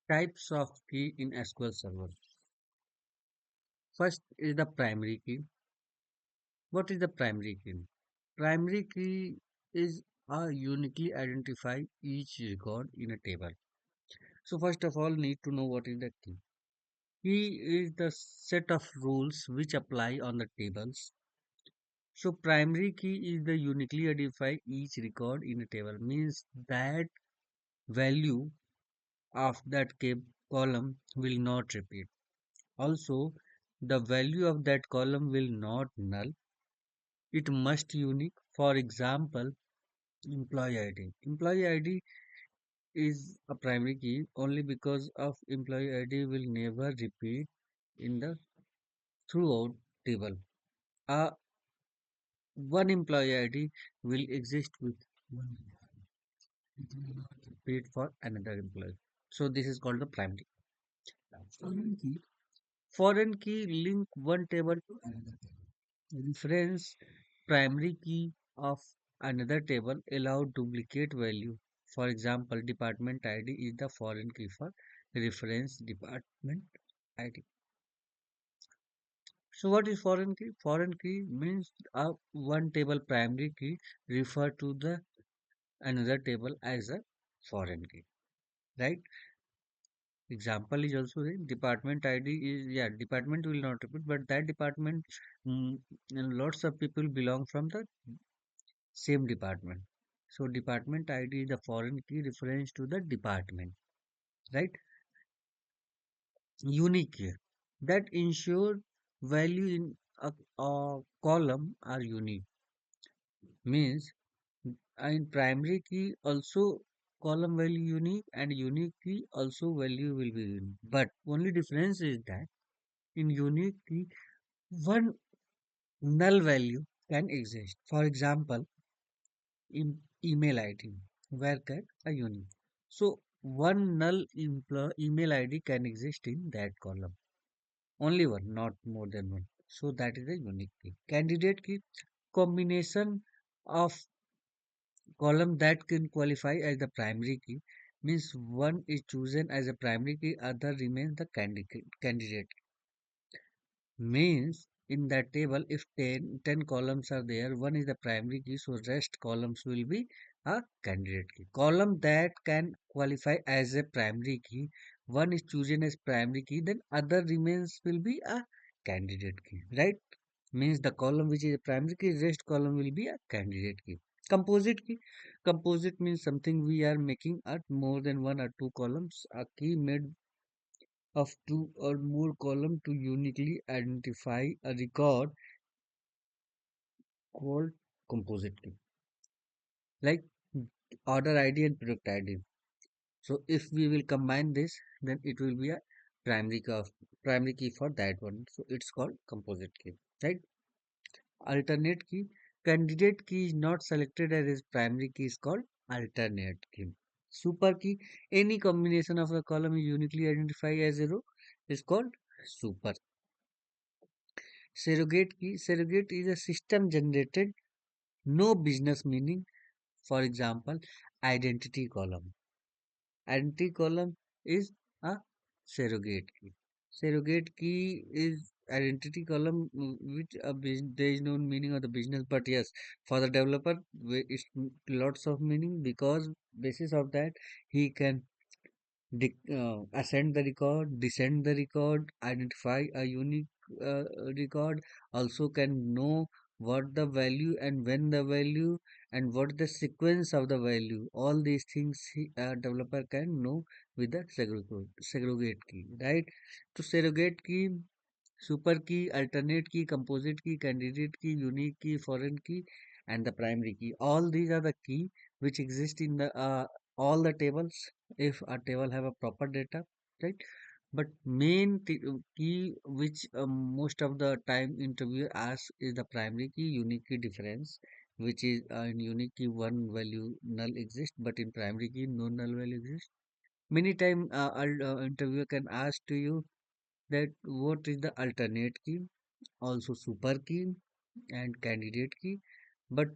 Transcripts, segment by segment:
Types of key in SQL Server. First is the primary key. What is the primary key? Primary key is a uniquely identify each record in a table. So first of all, need to know what is the key. Key is the set of rules which apply on the tables. So primary key is the uniquely identify each record in a table. Means that value of that column will not repeat. Also, the value of that column will not null. It must unique. For example, employee ID. Employee ID is a primary key only because of employee ID will never repeat in the throughout table. A one employee ID will exist with one. It will not repeat for another employee. So this is called the primary. Foreign key. Foreign key link one table to another table. Reference primary key of another table allow duplicate value. For example, department ID is the foreign key for reference department ID. So what is foreign key? Foreign key means a one table primary key refer to the another table as a foreign key, right? Example is also there. Department ID is, yeah, department will not repeat, but that department, and lots of people belong from the same department. So department ID is the foreign key reference to the department, right? Unique key that ensure value in a column are unique. Means in primary key also column value unique and unique key also value will be unique. But only difference is that in unique key one null value can exist. For example, in email ID where can a unique. So one null email ID can exist in that column. Only one, not more than one. So that is a unique key. Candidate key combination of column that can qualify as the primary key means one is chosen as a primary key, other remains the candidate. Means in that table if ten columns are there, one is the primary key, so rest columns will be a candidate key. Column that can qualify as a primary key, one is chosen as primary key, then other remains will be a candidate key, right? Means the column which is a primary key, rest column will be a candidate key. Composite key. Composite means something we are making at more than one or two columns, a key made of two or more columns to uniquely identify a record called composite key, like order ID and product ID. So if we will combine this, then it will be a primary key primary key for that one. So it's called composite key, right? Alternate key. Candidate key is not selected as its primary key is called alternate key. Super key. Any combination of a column is uniquely identified as a row is called super. Surrogate key. Surrogate is a system generated, no business meaning. For example, identity column. Identity column is a surrogate key. Surrogate key is identity column, which there is no meaning of the business, but yes, for the developer, it's lots of meaning because basis of that he can ascend the record, descend the record, identify a unique record, also can know what the value and when the value and what the sequence of the value. All these things developer can know with the segregate key, right? So segregate key, super key, alternate key, composite key, candidate key, unique key, foreign key, and the primary key. All these are the key which exist in the all the tables if a table have a proper data, right? But main key which most of the time interviewer asks is the primary key, unique key difference, which is in unique key one value null exists, but in primary key no null value exists. Many time interviewer can ask to you that what is the alternate key, also super key and candidate key, but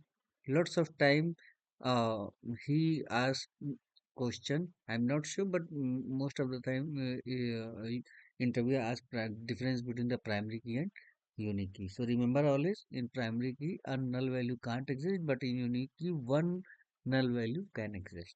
lots of time uh, he asks question. I'm not sure, but most of the time, interview ask difference between the primary key and unique key. So remember always, in primary key, a null value can't exist, but in unique key, one null value can exist.